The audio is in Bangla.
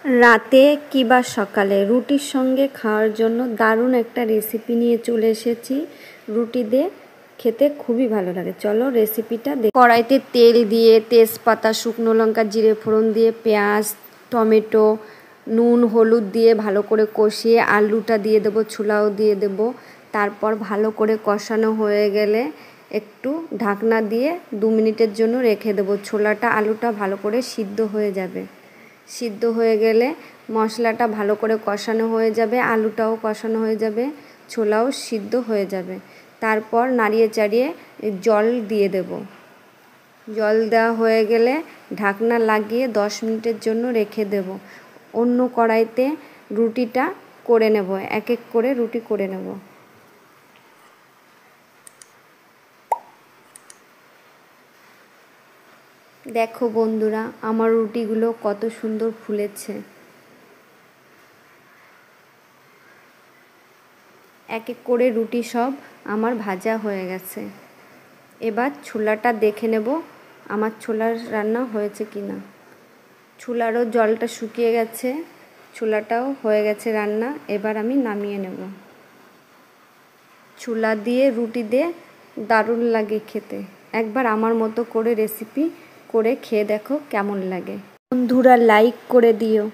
রাতে কিংবা সকালে রুটির সঙ্গে খাওয়ার জন্য দারুণ একটা রেসিপি নিয়ে চলে এসেছি। রুটি দিয়ে খেতে খুবই ভালো লাগে। চলো রেসিপিটা দেখ। কড়াইতে তেল দিয়ে তেজপাতা, শুকনো লঙ্কা, জিরে ফোড়ন দিয়ে পেঁয়াজ, টমেটো, নুন, হলুদ দিয়ে ভালো করে কষিয়ে আলুটা দিয়ে দেবো, ছোলাও দিয়ে দেবো। তারপর ভালো করে কষানো হয়ে গেলে একটু ঢাকনা দিয়ে 2 মিনিটের জন্য রেখে দেবো। ছোলাটা আলুটা ভালো করে সিদ্ধ হয়ে যাবে। সিদ্ধ হয়ে গেলে মশলাটা ভালো করে কষানো হয়ে যাবে, আলুটাও কষানো হয়ে যাবে, ছোলাও সিদ্ধ হয়ে যাবে। তারপর নাড়িয়ে চাড়িয়ে জল দিয়ে দেব। জল দেওয়া হয়ে গেলে ঢাকনা লাগিয়ে 10 মিনিটের জন্য রেখে দেব। অন্য কড়াইতে রুটিটা করে নেব, এক এক করে রুটি করে নেব। দেখো বন্ধুরা, আমার রুটিগুলো কত সুন্দর ফুলেছে। এক এক করে রুটি সব আমার ভাজা হয়ে গেছে। এবার ছোলাটা দেখে নেব আমার ছোলার রান্না হয়েছে কিনা। ছোলারও জলটা শুকিয়ে গেছে, ছোলাটাও হয়ে গেছে রান্না। এবার আমি নামিয়ে নেব। ছোলা দিয়ে রুটি দিয়ে দারুণ লাগে খেতে। একবার আমার মতো করে রেসিপি করে খেয়ে দেখো কেমন লাগে। বন্ধুরা লাইক করে দিও।